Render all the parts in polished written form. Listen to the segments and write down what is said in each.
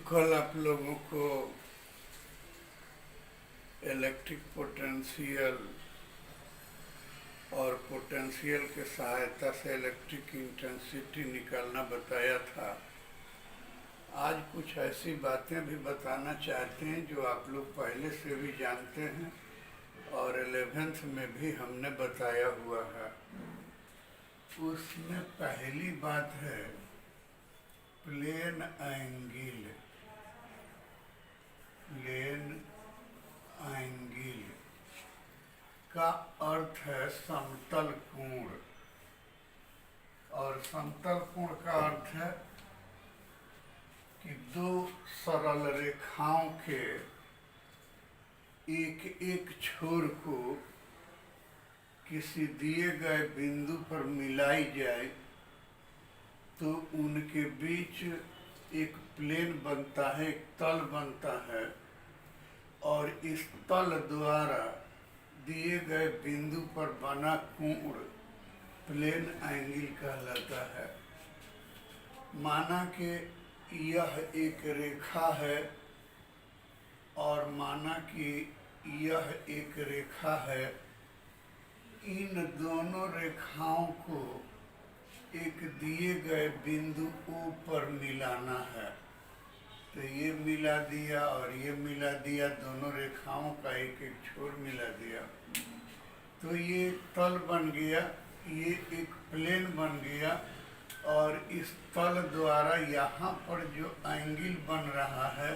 कल आप लोगों को इलेक्ट्रिक पोटेंशियल और पोटेंशियल के सहायता से इलेक्ट्रिक इंटेंसिटी निकालना बताया था। आज कुछ ऐसी बातें भी बताना चाहते हैं जो आप लोग पहले से भी जानते हैं और 11th में भी हमने बताया हुआ है। उसमें पहली बात है प्लेन एंगल। प्लेन एंगल का अर्थ है समतल कोण, और समतल कोण का अर्थ है कि दो सरल रेखाओं के एक एक छोर को किसी दिए गए बिंदु पर मिलाई जाए तो उनके बीच एक प्लेन बनता है, एक तल बनता है, और इस तल द्वारा दिए गए बिंदु पर बना कोण प्लेन एंगल कहलाता है। माना कि यह एक रेखा है और माना कि यह एक रेखा है। इन दोनों रेखाओं को एक दिए गए बिंदु O पर मिलाना है। तो ये मिला दिया और ये मिला दिया, दोनों रेखाओं का एक एक छोर मिला दिया, तो ये तल बन गया, ये एक प्लेन बन गया। और इस तल द्वारा यहाँ पर जो एंगल बन रहा है,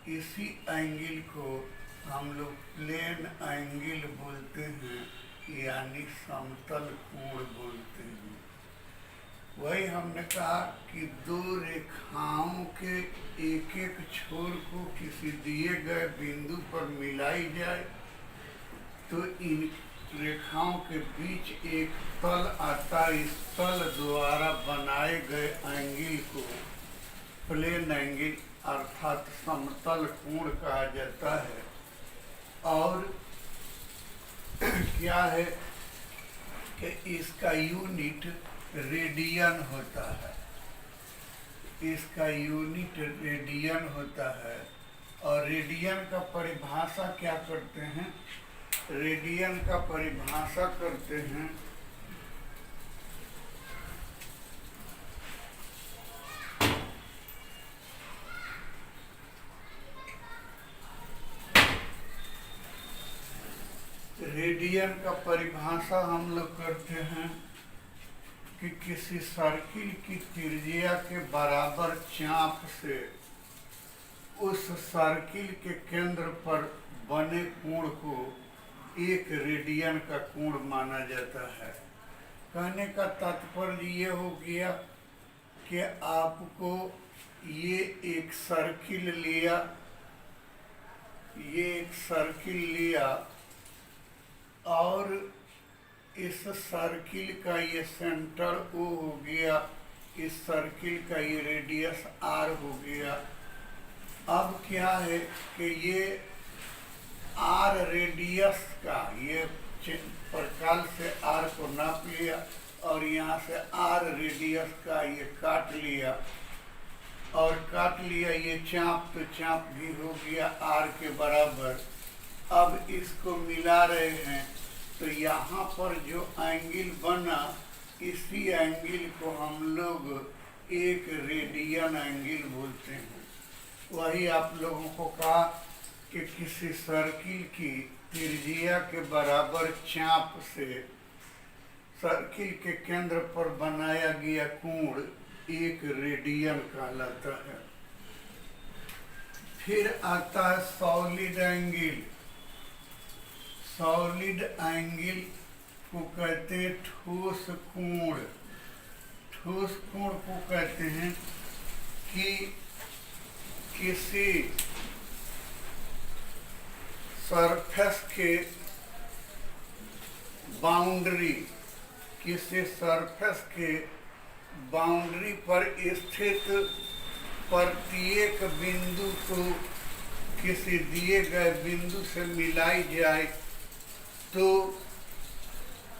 इसी एंगल को हम लोग प्लेन एंगल बोलते हैं, यानी समतल कोण बोलते हैं। वही हमने कहा कि दो रेखाओं के एक एक छोर को किसी दिए गए बिंदु पर मिलाई जाए तो इन रेखाओं के बीच एक तल आता है। इस तल द्वारा बनाए गए एंगल को प्लेन एंगल अर्थात समतल कोण कहा जाता है। और क्या है कि इसका यूनिट रेडियन होता है। इसका यूनिट रेडियन होता है। और रेडियन का परिभाषा क्या करते हैं? रेडियन का परिभाषा करते हैं रेडियन का परिभाषा हम लोग करते हैं कि किसी सर्किल की त्रिज्या के बराबर चाप से उस सर्किल के केंद्र पर बने कोण को एक रेडियन का कोण माना जाता है। कहने का तात्पर्य ये हो गया कि आपको ये एक सर्किल लिया, ये एक सर्किल लिया और इस सर्किल का ये सेंटर O हो गया, इस सर्किल का ये रेडियस R हो गया। अब क्या है कि ये R रेडियस का ये प्रकाल से R को नाप लिया और यहाँ से R रेडियस का ये काट लिया और काट लिया ये चाप, तो चाप भी हो गया R के बराबर। अब इसको मिला रहे हैं तो यहाँ पर जो एंगल बना, इसी एंगल को हम लोग एक रेडियन एंगल बोलते हैं। वही आप लोगों को कहा कि किसी सर्किल की त्रिज्या के बराबर चाप से सर्किल के केंद्र पर बनाया गया कोण एक रेडियन कहलाता है। फिर आता है सॉलिड एंगल। सॉलिड एंगल को कहते हैं ठोस कोण। ठोस कोण को कहते हैं कि किसी सरफेस के बाउंड्री, किसी सरफेस के बाउंड्री पर स्थित प्रत्येक बिंदु को किसी दिए गए बिंदु से मिलाई जाए तो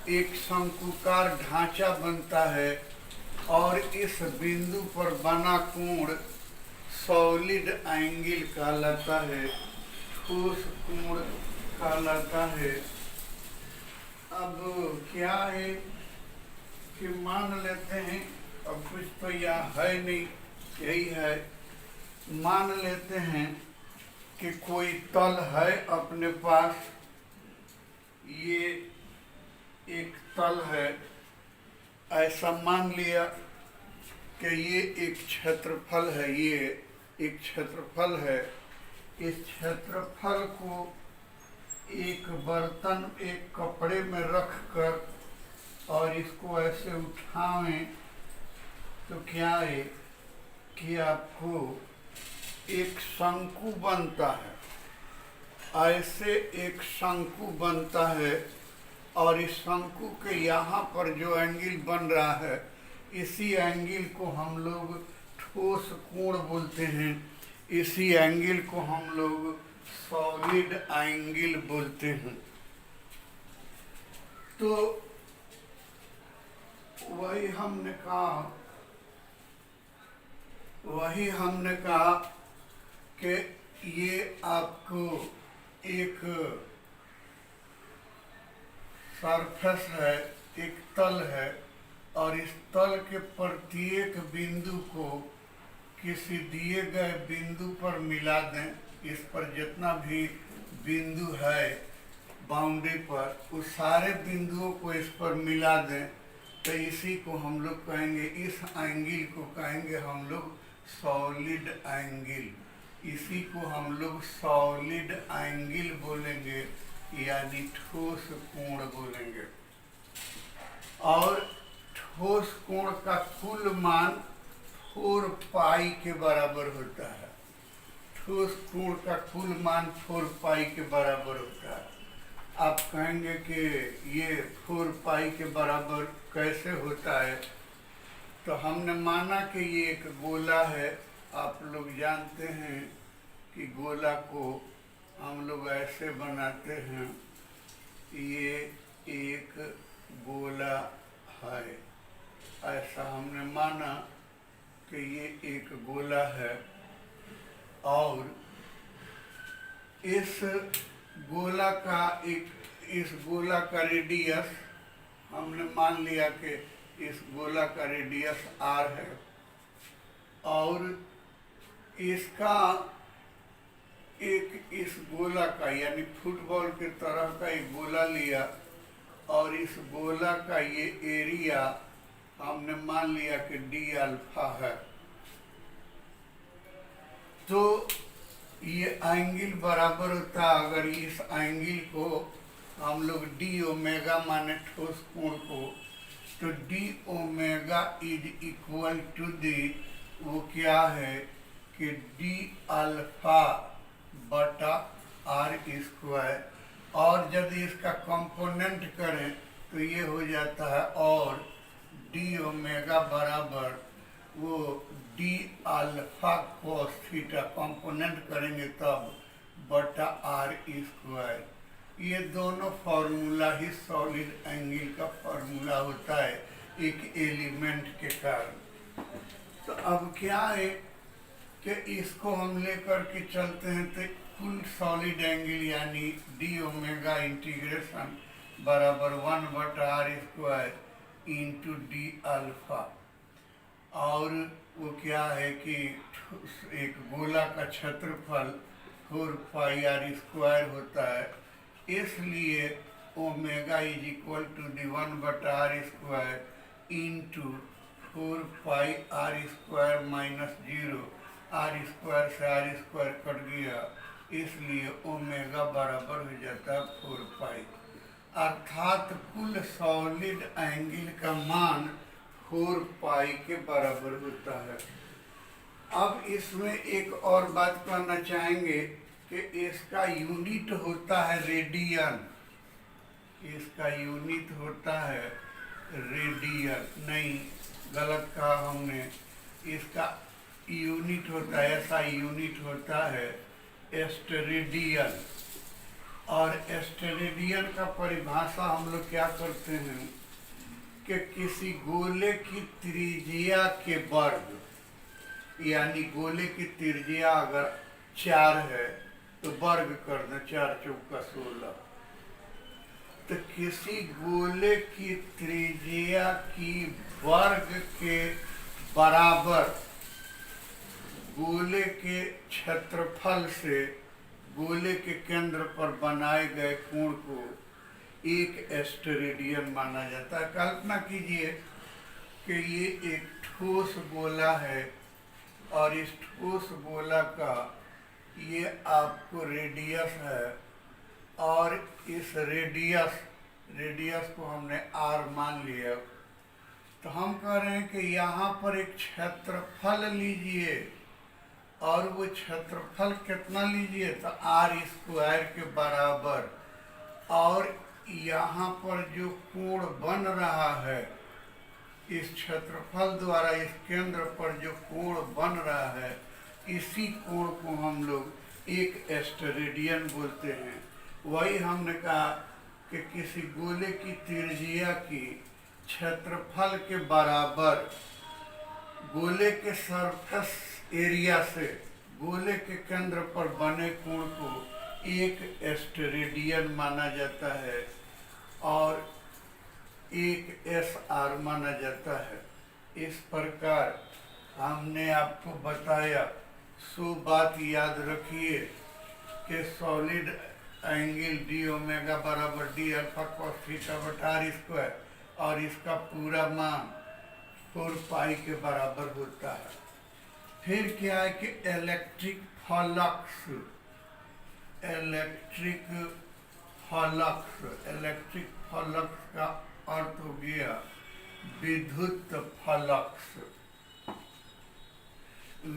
एक शंकुकार ढांचा बनता है और इस बिंदु पर बना कोण सॉलिड एंगल कहलाता है, ठोस कोण कहलाता है। अब क्या है कि मान लेते हैं, अब कुछ तो यहाँ है नहीं, यही है, मान लेते हैं कि कोई तल है अपने पास, ये एक तल है, ऐसा मान लिया कि ये एक क्षेत्रफल है, ये एक क्षेत्रफल है। इस क्षेत्रफल को एक बर्तन, एक कपड़े में रख कर और इसको ऐसे उठावें तो क्या है कि आपको एक शंकु बनता है। ऐसे एक शंकु बनता है और इस शंकु के यहाँ पर जो एंगल बन रहा है, इसी एंगल को हम लोग ठोस कोण बोलते हैं, इसी एंगल को हम लोग सॉलिड एंगल बोलते हैं। तो वही हमने कहा कि ये आपको एक सरफेस है, एक तल है, और इस तल के प्रत्येक बिंदु को किसी दिए गए बिंदु पर मिला दें। इस पर जितना भी बिंदु है बाउंड्री पर, उस सारे बिंदुओं को इस पर मिला दें तो इसी को हम लोग कहेंगे, इस एंगल को कहेंगे हम लोग सॉलिड एंगल। इसी को हम लोग सॉलिड एंगल बोलेंगे, यानी ठोस कोण बोलेंगे। और ठोस कोण का कुल मान 4 पाई के बराबर होता है। ठोस कोण का कुल मान 4 पाई के बराबर होता है। आप कहेंगे कि ये 4 पाई के बराबर कैसे होता है? तो हमने माना कि ये एक गोला है। आप लोग जानते हैं कि गोला को हम लोग ऐसे बनाते हैं, ये एक गोला है, ऐसा हमने माना कि ये एक गोला है। और इस गोला का रेडियस हमने मान लिया कि इस गोला का रेडियस r है, और इसका इस गोला का यानी फुटबॉल के तरह का एक गोला लिया, और इस गोला का ये एरिया हमने मान लिया कि d अल्फा है। तो ये एंगल बराबर होता है, अगर इस एंगल को हम लोग डी ओमेगा माने ठोस कोण को, तो d omega is equal to the, वो क्या है कि डी अल्फा बटा आर स्क्वायर। और यदि इसका कंपोनेंट करें तो ये हो जाता है, और डी ओमेगा बराबर वो D alpha cos theta, component करेंगे तब बटा आर स्क्वायर। ये दोनों फार्मूला ही सॉलिड एंगल का फार्मूला होता है एक एलिमेंट के कारण। तो अब क्या है कि इसको हम लेकर के चलते हैं, तो कुल सॉलिड एंगल यानी डी ओमेगा इंटीग्रेशन बराबर 1 बटा r square into d alpha. और वो क्या है कि एक गोला का क्षेत्रफल 4 पाई आर स्क्वायर होता है, इसलिए omega is equal to the 1 बटा r square into 4 pi r square minus 0, r square से आर स्क्वायर कट गया, इसलिए ओमेगा बराबर हो जाता है 4 पाई। अर्थात कुल सॉलिड एंगल का मान 4 पाई के बराबर होता है। अब इसमें एक और बात कहना चाहेंगे कि इसका यूनिट होता है रेडियन। इसका यूनिट होता है रेडियन, नहीं गलत कहा हमने, इसका यूनिट होता है, ऐसा यूनिट होता है एस्टेरेडियन। और एस्टेरेडियन का परिभाषा हम लोग क्या करते हैं कि किसी गोले की त्रिज्या के वर्ग, यानी गोले की त्रिज्या अगर 4 है तो वर्ग कर दें, 4 चौका 16। तो किसी गोले की त्रिज्या की वर्ग के बराबर गोले के क्षेत्रफल से गोले के केंद्र पर बनाए गए कोण को एक एस्टेरेडियन माना जाता है। कल्पना कीजिए कि ये एक ठोस गोला है और इस ठोस गोला का ये आपको रेडियस है और इस रेडियस को हमने r मान लिया। तो हम कह रहे हैं कि यहाँ पर एक क्षेत्रफल लीजिए और वो क्षेत्रफल कितना लीजिए तो r² के बराबर, और यहाँ पर जो कोण बन रहा है इस क्षेत्रफल द्वारा इस केंद्र पर जो कोण बन रहा है इसी कोण को हम लोग एक एस्टेरेडियन बोलते हैं। वही हमने कहा कि किसी गोले की त्रिज्या की क्षेत्रफल के बराबर गोले के सरफेस एरिया से गोले के केंद्र पर बने कोण को एक एस्टेरेडियन माना जाता है और एक SR माना जाता है। इस प्रकार हमने आपको बताया। सो बात याद रखिए कि सॉलिड एंगल d ओमेगा बराबर d अल्फा cos थीटा बटा r² और इसका पूरा मान 4 पाई के बराबर होता है। फिर क्या है कि इलेक्ट्रिक फ्लक्स का अर्थ हो गया विद्युत फ्लक्स।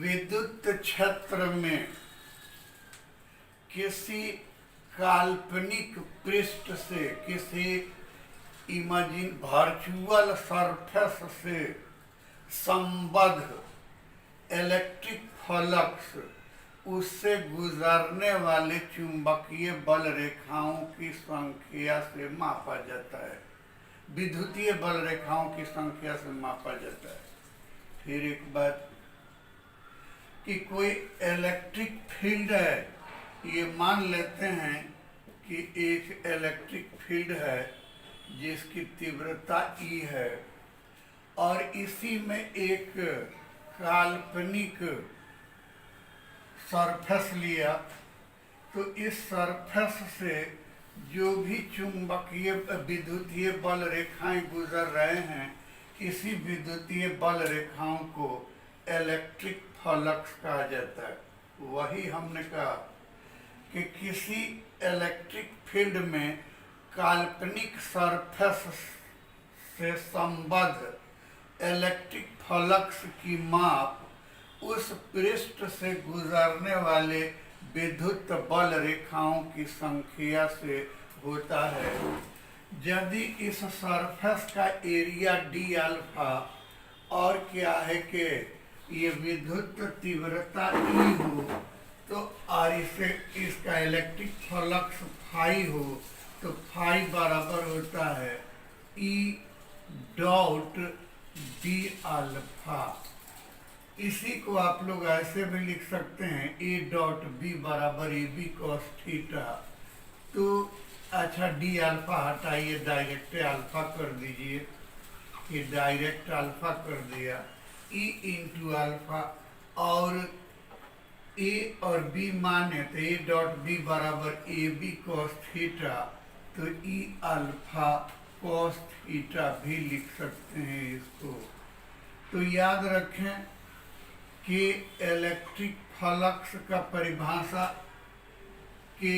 विद्युत क्षेत्र में किसी काल्पनिक पृष्ठ से किसी इमेजिन वर्चुअल सरफेस से संबद्ध इलेक्ट्रिक फ्लक्स उससे गुजरने वाले चुंबकीय बल रेखाओं की संख्या से मापा जाता है। विद्युतीय बल रेखाओं की संख्या से मापा जाता है। फिर एक बात कि कोई इलेक्ट्रिक फील्ड है, ये मान लेते हैं कि एक इलेक्ट्रिक फील्ड है जिसकी तीव्रता E है और इसी में एक काल्पनिक सरफेस लिया, तो इस सरफेस से जो भी चुंबकीय विद्युतीय बल रेखाएं गुजर रहे हैं इसी विद्युतीय बल रेखाओं को इलेक्ट्रिक फ्लक्स कहा जाता है। वही हमने कहा कि किसी इलेक्ट्रिक फील्ड में काल्पनिक सरफेस से संबद्ध इलेक्ट्रिक फ्लक्स की माप उस पृष्ठ से गुजरने वाले विद्युत बल रेखाओं की संख्या से होता है। यदि इस सरफेस का एरिया d अल्फा और क्या है कि ये विद्युत तीव्रता E हो तो और इसे इसका इलेक्ट्रिक फ्लक्स फाई हो तो फाई बराबर होता है E डॉट d अल्फा। इसी को आप लोग ऐसे भी लिख सकते हैं A डॉट B बराबर AB cos थीटा। तो अच्छा d अल्फा हटाइए, डायरेक्ट अल्फा कर दीजिए, ये डायरेक्ट अल्फा कर दिया E इंटू अल्फा और A और B माने तो A डॉट B बराबर AB cos थीटा, तो E अल्फा cos थीटा भी लिख सकते हैं इसको। तो याद रखें कि इलेक्ट्रिक फ्लक्स का परिभाषा कि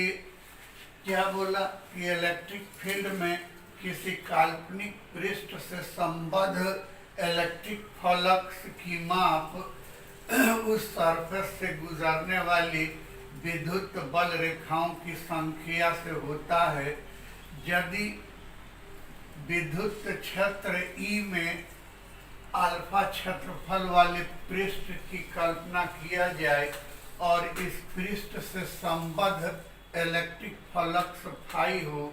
क्या बोला कि इलेक्ट्रिक फील्ड में किसी काल्पनिक पृष्ठ से संबद्ध इलेक्ट्रिक फ्लक्स की माप उस सरफेस से गुजरने वाली विद्युत बल रेखाओं की संख्या से होता है। यदि विद्युत क्षेत्र E में अल्फा क्षेत्रफल वाले पृष्ठ की कल्पना किया जाए और इस पृष्ठ से संबद्ध इलेक्ट्रिक फ्लक्स फाई हो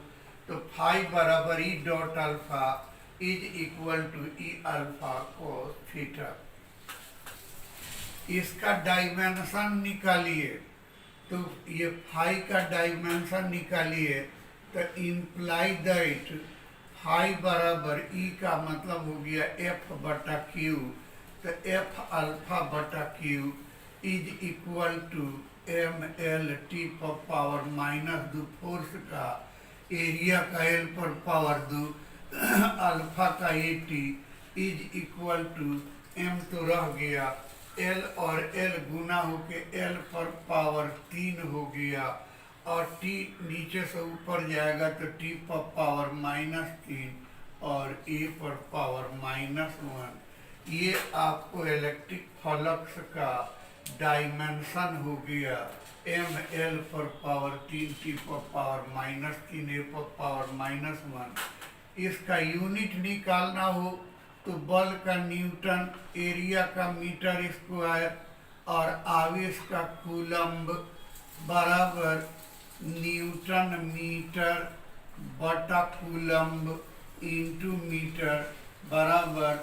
तो फाई बराबर E dot alpha is equal to E alpha cos theta. इसका डायमेंशन निकालिए, तो ये फाई का डायमेंशन निकालिए, तो इम्प्लाई दैट फाई बराबर ई का मतलब हो गया एफ बटा क्यू, तो एफ अल्फा बटा Q is equal to M L T पर पावर माइनस दो, फोर्स का एरिया का एल पर पावर दो, अल्फा का A T is equal to M तो रह गया, एल और एल गुना होके एल पर पावर 3 हो गया, और टी नीचे से ऊपर जाएगा तो टी पर पावर -3 और ए पर पावर -1। ये आपको इलेक्ट्रिक फ्लक्स का डायमेंशन हो गया, एम एल पर पावर 3, टी पर पावर -3, ए पर पावर -1। इसका यूनिट निकालना हो तो बल का न्यूटन, एरिया का मीटर स्क्वायर और आवेश का कूलम्ब बराबर न्यूटन मीटर बटा कूलम्ब इंटू मीटर बराबर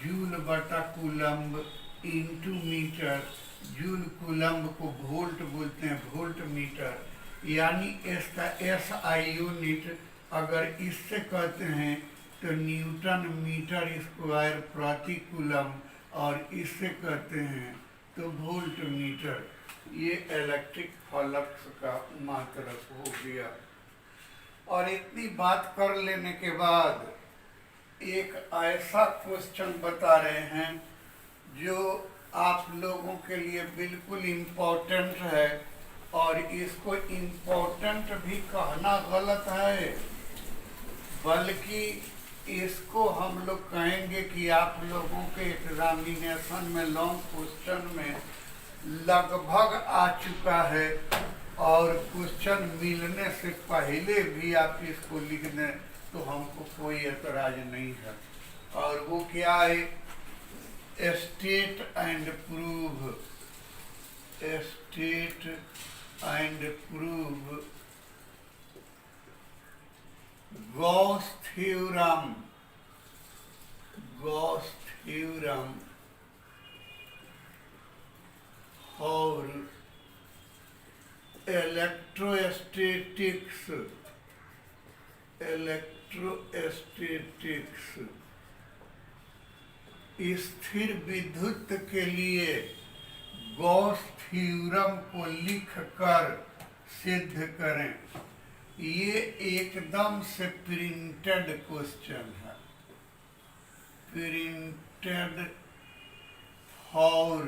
जूल बटा coulomb into metre. Joule coulomb को वोल्ट बोलते हैं, वोल्ट मीटर, यानी इसका एस आई यूनिट अगर इससे कहते हैं तो न्यूटन मीटर स्क्वायर प्रति कूलम्ब, और इससे कहते हैं तो वोल्ट मीटर। ये इलेक्ट्रिक फ्लक्स का मात्रक हो गया। और इतनी बात कर लेने के बाद एक ऐसा क्वेश्चन बता रहे हैं जो आप लोगों के लिए बिल्कुल इम्पोर्टेंट है, और इसको इम्पोर्टेंट भी कहना गलत है, बल्कि इसको हम लोग कहेंगे कि आप लोगों के एग्जामिनेशन में लॉन्ग क्वेश्चन में लगभग आ चुका है, और क्वेश्चन मिलने से पहले भी आप इसको लिख दें तो हमको कोई एतराज नहीं है। और वो क्या है? State and prove, state and prove Gauss theorem, Gauss theorem और इलेक्ट्रोस्टैटिक्स, इलेक्ट्रोस्टैटिक्स स्थिर विद्युत के लिए गॉस थ्योरम को लिखकर सिद्ध करें। ये एकदम से प्रिंटेड क्वेश्चन है, प्रिंटेड फॉर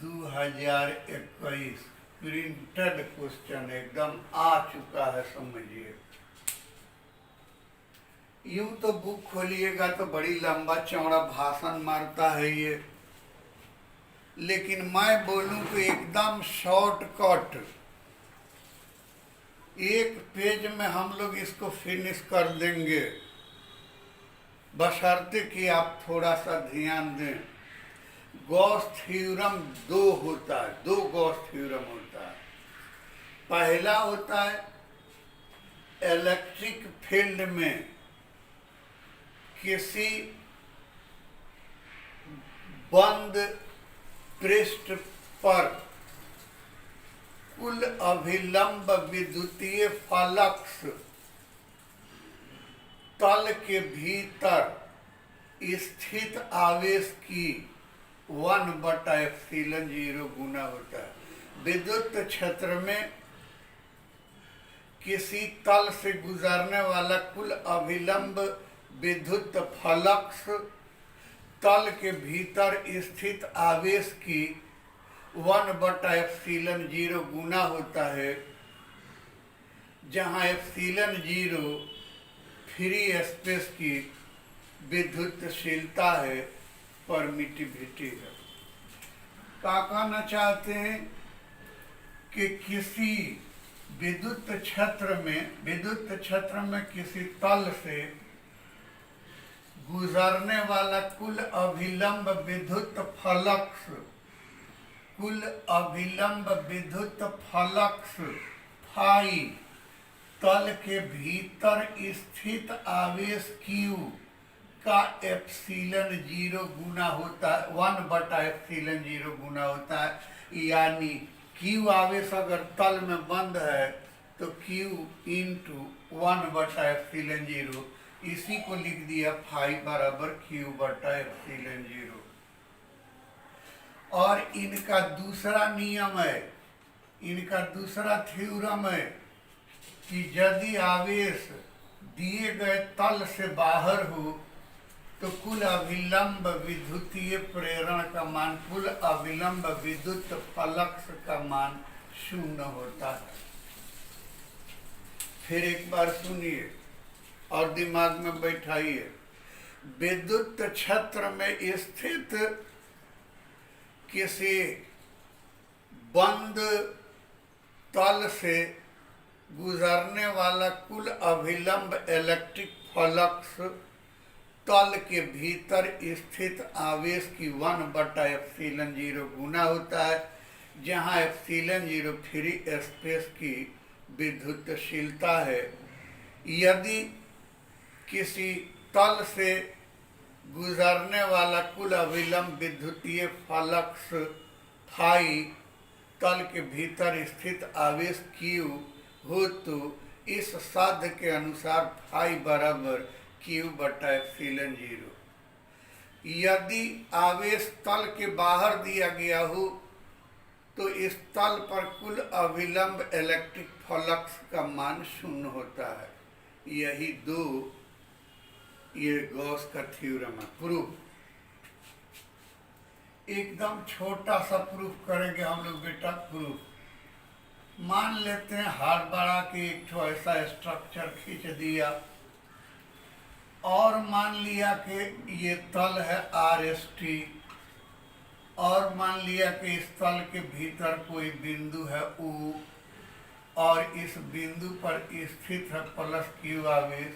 2021 प्रिंटेड क्वेश्चन एकदम आ चुका है, समझिए। यूं तो बुक खोलिएगा तो बड़ी लंबा चौड़ा भाषण मारता है ये, लेकिन मैं बोलूं तो एकदम शॉर्टकट, एक पेज में हम लोग इसको फिनिश कर देंगे, बशर्ते कि आप थोड़ा सा ध्यान दें। गॉस थ्योरम दो होता है, दो गॉस थ्योरम होता है। पहला होता है इलेक्ट्रिक फील्ड में किसी बंद पृष्ठ पर कुल अभिलंब विद्युतीय फ्लक्स तल के भीतर स्थित आवेश की 1/ε0 गुना होता है। विद्युत क्षेत्र में किसी तल से गुजरने वाला कुल अभिलंब विद्युत फ्लक्स तल के भीतर स्थित आवेश की 1/ε0 गुना होता है, जहाँ ε0 फ्री स्पेस की विद्युतशीलता है, परमिटिविटी है। क्या कहना चाहते हैं कि किसी विद्युत क्षेत्र में किसी तल से गुजरने वाला कुल अभिलंब विद्युत फ्लक्स, कुल अभिलंब विद्युत फ्लक्स फाई तल के भीतर स्थित आवेश Q का एप्सिलन जीरो गुना होता है, 1/एप्सिलन जीरो गुना होता है। यानी क्यू आवेश अगर तल में बंद है तो क्यू इंटू 1/एप्सिलन जीरो, इसी को लिख दिया फाई बराबर Q/एप्सिलन जीरो। और इनका दूसरा नियम है, इनका दूसरा थ्योरम है कि यदि आवेश दिए गए तल से बाहर हो तो कुल अभिलंब विद्युतीय प्रेरण का मान, कुल अभिलंब विद्युत फ्लक्स का मान 0 होता है। फिर एक बार सुनिए और दिमाग में बैठाइए। विद्युत क्षेत्र में स्थित किसी बंद तल से गुजरने वाला कुल अभिलंब इलेक्ट्रिक फ्लक्स तल के भीतर स्थित आवेश की 1/एप्सिलन जीरो गुना होता है, जहाँ एप्सिलन जीरो फ्री स्पेस की विद्युतशीलता है। यदि किसी तल से गुजरने वाला कुल अभिलंब विद्युतीय फ्लक्स फाई तल के भीतर स्थित आवेश Q हो तो इस साध्य के अनुसार फाई बराबर Q/एप्सिलन जीरो। यदि आवेश तल के बाहर दिया गया हो तो इस तल पर कुल अभिलंब इलेक्ट्रिक फ्लक्स का मान 0 होता है। यही ये गॉस का थ्योरम है। प्रूफ एकदम छोटा सा प्रूफ करेंगे हम लोग बेटा। प्रूफ मान लेते हैं हाथ बढ़ा के एक ठो ऐसा स्ट्रक्चर खींच दिया और मान लिया कि ये तल है RST, और मान लिया कि इस तल के भीतर कोई बिंदु है O, और इस बिंदु पर स्थित है +Q आवेश।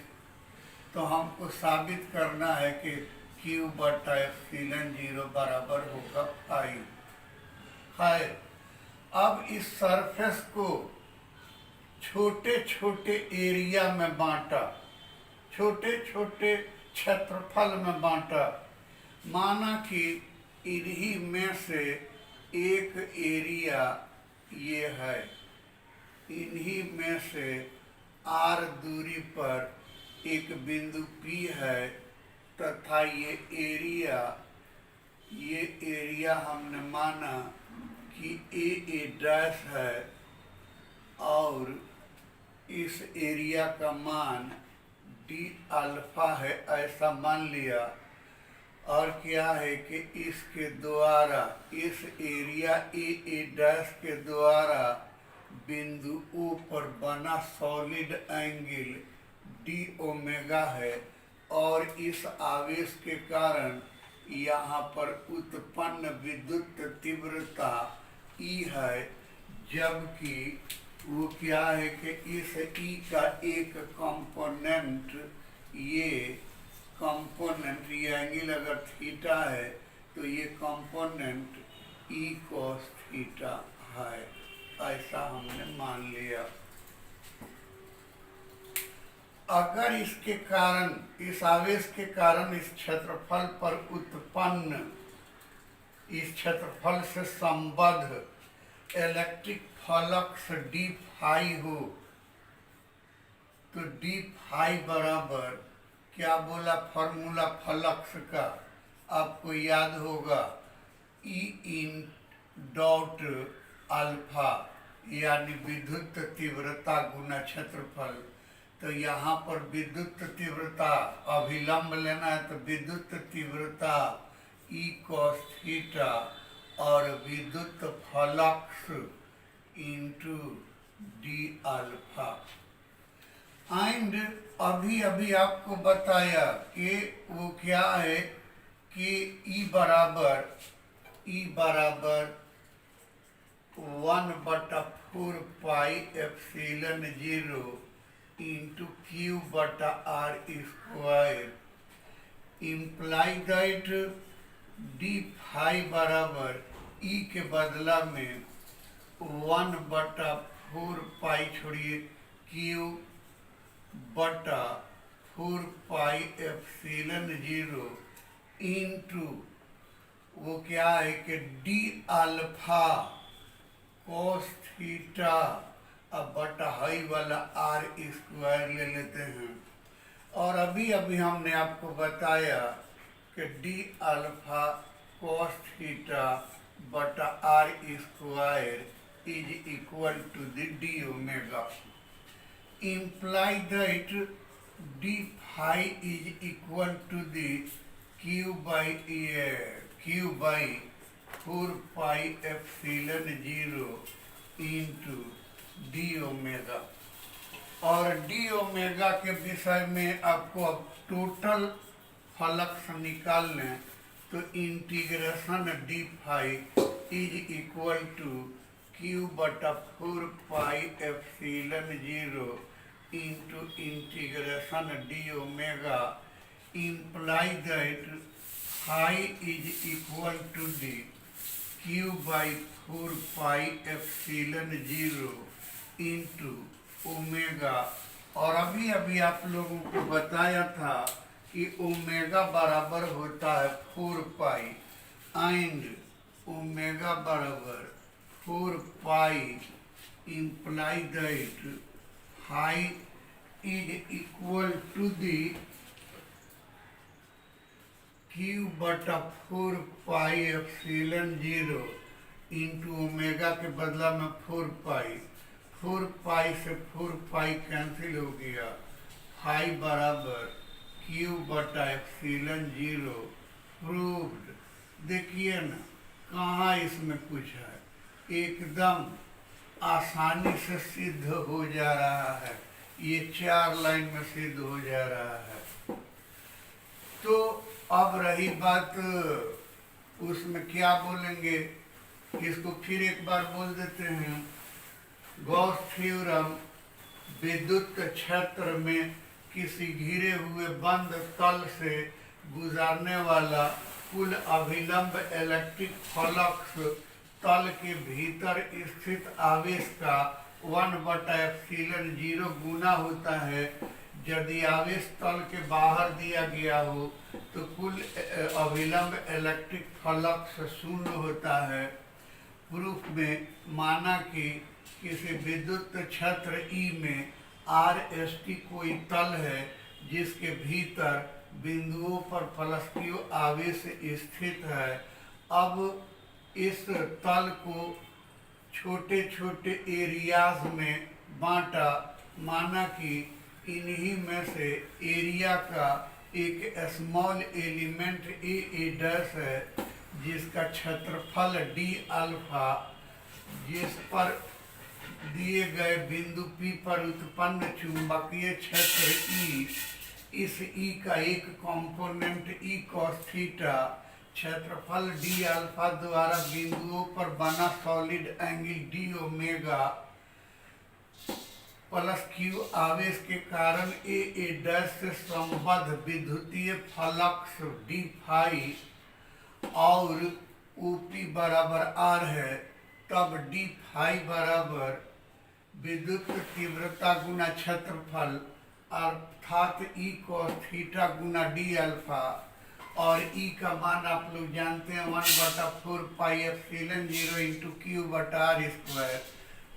तो हमको साबित करना है कि Q/एप्सिलन जीरो बराबर होगा फाई। है अब इस सरफेस को छोटे छोटे एरिया में बांटा, छोटे छोटे क्षेत्रफल में बांटा। माना कि इन्हीं में से एक एरिया ये है, इन्हीं में से R दूरी पर एक बिंदु P है तथा ये एरिया हमने माना कि AA' है और इस एरिया का मान d अल्फा है, ऐसा मान लिया। और क्या है कि इसके द्वारा, इस एरिया AA' के द्वारा बिंदु O पर बना सॉलिड एंगल d ओमेगा है, और इस आवेश के कारण यहाँ पर उत्पन्न विद्युत तीव्रता E है, जबकि वो क्या है कि इस E का एक कंपोनेंट, ये एंगल अगर थीटा है तो ये कंपोनेंट E cos थीटा है, ऐसा हमने मान लिया। अगर इसके कारण, इस आवेश के कारण इस क्षेत्रफल पर उत्पन्न, इस क्षेत्रफल से संबद्ध इलेक्ट्रिक फ्लक्स d फाई हो तो d फाई बराबर, क्या बोला फॉर्मूला फ्लक्स का आपको याद होगा, E इन डॉट अल्फा, यानी विद्युत तीव्रता गुना क्षेत्रफल। तो यहाँ पर विद्युत तीव्रता अभिलंब लेना है तो विद्युत तीव्रता E cos थीटा और विद्युत flux into d alpha. And अभी आपको बताया कि वो क्या है कि E बराबर 1/4 pi epsilon zero into Q/R square imply that d phi बराबर E के बदला में 1/4 पाई छोड़िए Q/4 four pi epsilon zero into वो क्या है कि डी अल्फा कोस थीटा अब बटा हाई वाला आर स्क्वायर ले लेते हैं। और अभी अभी हमने आपको बताया कि डी अल्फा कोस थीटा बटा r square is equal to the d omega, imply that d phi is equal to the q by 4 pi epsilon 0 into d omega. और डी ओमेगा के विषय में आपको अब टोटल फ्लक्स निकालने तो integration d phi is equal to Q बटा 4 pi epsilon 0 into integration d omega, imply that phi is equal to d Q by 4 pi epsilon 0 into omega. और अभी अभी आप लोगों को बताया था कि ओमेगा बराबर होता है 4 पाई एंड ओमेगा बराबर 4 pi imply that phi is equal to the Q बटा 4 पाई एप्सिलॉन 0 इंटू ओमेगा के बदला में 4 पाई से 4 पाई कैंसिल हो गया, फाई बराबर क्यू बटा एप्सिलॉन 0 प्रूव्ड। देखिए ना कहाँ इसमें कुछ है, एकदम आसानी से सिद्ध हो जा रहा है, ये 4 लाइन में सिद्ध हो जा रहा है। तो अब रही बात उसमें क्या बोलेंगे, इसको फिर एक बार बोल देते हैं। गॉस थ्योरम विद्युत क्षेत्र में किसी घिरे हुए बंद तल से गुजरने वाला कुल अभिलंब इलेक्ट्रिक फ्लक्स तल के भीतर स्थित आवेश का 1/एप्सिलॉन 0 गुना होता है। यदि आवेश तल के बाहर दिया गया हो तो कुल अभिलंब इलेक्ट्रिक फ्लक्स शून्य होता है। प्रूफ में माना कि किसी विद्युत क्षेत्र ई में आर एस टी कोई तल है जिसके भीतर बिंदुओं पर फ्लक्सीय आवेश स्थित है। अब इस तल को छोटे छोटे एरियाज में बांटा, माना कि इन्हीं में से एरिया का एक स्मॉल एलिमेंट ए डैश है जिसका क्षेत्रफल डी अल्फा, जिस पर दिए गए बिंदु P पर उत्पन्न चुंबकीय क्षेत्र E, इस E का एक कंपोनेंट E cos थीटा क्षेत्रफल डी अल्फा द्वारा बिंदुओं पर बना solid angle D omega plus Q आवेश के कारण ए डैश से संबद्ध विद्युतीय फ्लक्स डी फाई और OP बराबर आर है, तब डी फाई बराबर विद्युत तीव्रता गुना क्षेत्रफल अर्थात E cos थीटा गुना डी अल्फा, और E का मान आप लोग जानते हैं 1/4 पाई एप्सिलॉन 0 इंटू क्यू बटा आर स्क्वायर।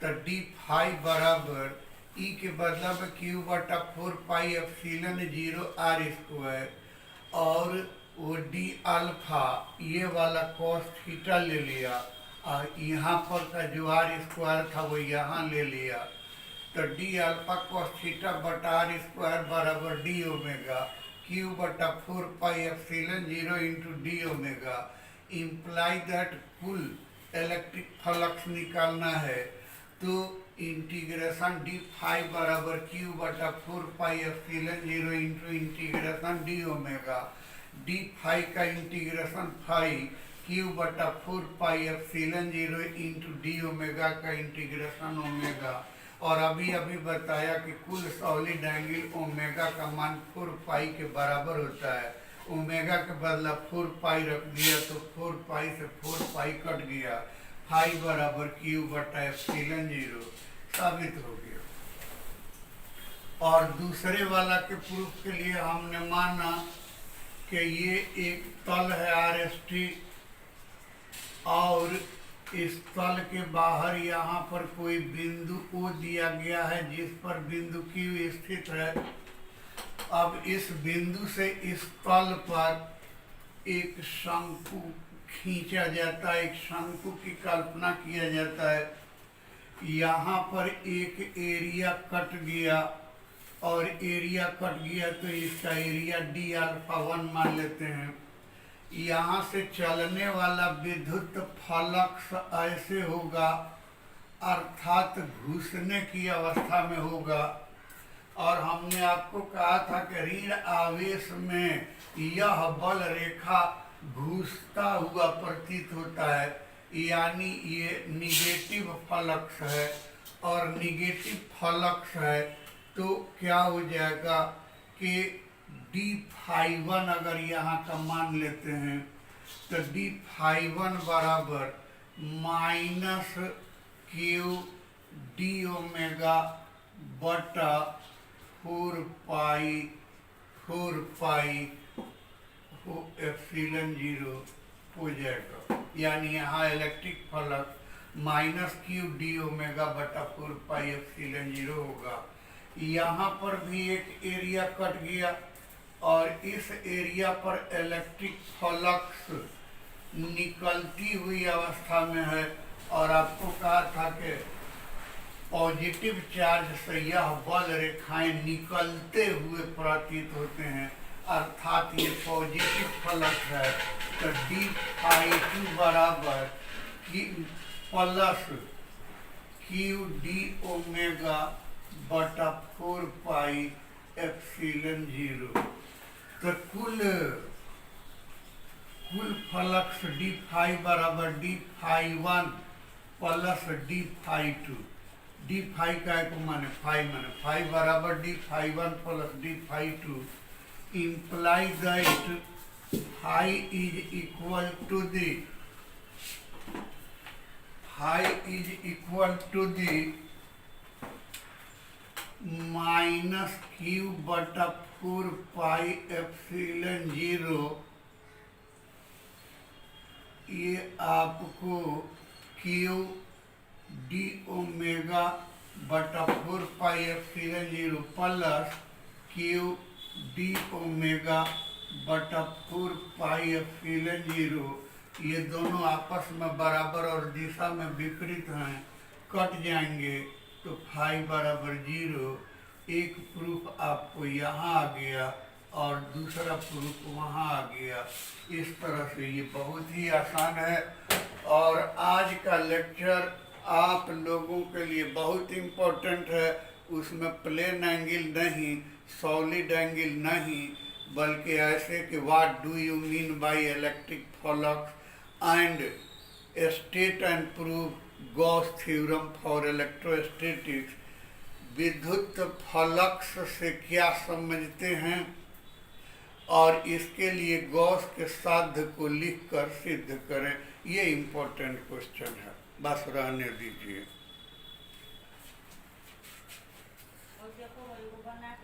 तो डी फाई बराबर E के बदला में क्यू बटा 4 पाई एप्सिलॉन 0 आर स्क्वायर, और वो डी अल्फा ये वाला cos थीटा ले लिया और यहाँ पर का जो आर स्क्वायर था वो यहाँ ले लिया। तो डी अल्फा cos थीटा बटा आर स्क्वायर बराबर डी ओमेगा क्यू बटा 4 pi epsilon 0 into d omega, imply that कुल इलेक्ट्रिक फ्लक्स निकालना है तो इंटीग्रेशन डी फाई बराबर क्यू बटा 4 pi epsilon 0 into integration d omega, d phi का इंटीग्रेशन फाई क्यू बटा 4 pi epsilon 0 into d omega का इंटीग्रेशन ओमेगा। और अभी अभी बताया कि कुल सॉलिड एंगल ओमेगा का मान 4 पाई के बराबर होता है। ओमेगा के बदला 4 पाई रख दिया तो 4 पाई से 4 पाई कट गया, फाई बराबर क्यू बटा एप्सिलॉन 0 साबित हो गया। और दूसरे वाला के प्रूफ के लिए हमने माना कि ये एक तल है RST और इस तल के बाहर यहाँ पर कोई बिंदु O दिया गया है जिस पर बिंदु Q स्थित है। अब इस बिंदु से इस तल पर एक शंकु खींचा जाता है, एक शंकु की कल्पना किया जाता है। यहाँ पर एक एरिया कट गया और एरिया कट गया तो इसका एरिया d∝1 मान लेते हैं। यहाँ से चलने वाला विद्युत फ्लक्स ऐसे होगा, अर्थात घुसने की अवस्था में होगा। और हमने आपको कहा था कि ऋण आवेश में यह बल रेखा घुसता हुआ प्रतीत होता है, यानी ये निगेटिव फ्लक्स है। और निगेटिव फ्लक्स है तो क्या हो जाएगा कि d∅1 अगर यहाँ का मान लेते हैं तो d∅1 बराबर माइनस Q d ओमेगा बटा 4 पाई एप्सिलॉन 0 हो जाएगा। यानी यहाँ electric flux minus Q d omega बटा 4 पाई एप्सिलॉन 0 होगा। यहाँ पर भी एक एरिया कट गया और इस एरिया पर इलेक्ट्रिक फ्लक्स निकलती हुई अवस्था में है। और आपको कहा था कि पॉजिटिव चार्ज से यह बल रेखाएं निकलते हुए प्रतीत होते हैं, अर्थात ये पॉजिटिव फ्लक्स है। तो d∅2 बराबर प्लस Q d ओमेगा बटा 4 पाई एप्सिलॉन 0। तो कुल फ्लक्स d∅ बराबर d∅1 प्लस d∅2। d∅ का एक माने फाई बराबर d∅1 plus d∅2 imply that phi is equal to the minus Q बटा 4 पाई एप्सिलॉन 0। ये आपको Q d ओमेगा बटा 4 pi epsilon 0 plus Q d omega बटा 4 पाई एप्सिलॉन 0, ये दोनों आपस में बराबर और दिशा में विपरीत हैं, कट जाएंगे तो फाई बराबर 0। एक प्रूफ आपको यहाँ आ गया और दूसरा प्रूफ वहाँ आ गया। इस तरह से ये बहुत ही आसान है। और आज का लेक्चर आप लोगों के लिए बहुत इम्पोर्टेंट है। उसमें प्लेन एंगल नहीं, सॉलिड एंगल नहीं, बल्कि ऐसे कि what do you mean by electric flux and state and prove Gauss theorem for electrostatics. विद्युत फ्लक्स से क्या समझते हैं और इसके लिए गॉस के साध्य को लिखकर सिद्ध करें, ये इम्पोर्टेंट क्वेश्चन है। बस रहने दीजिए।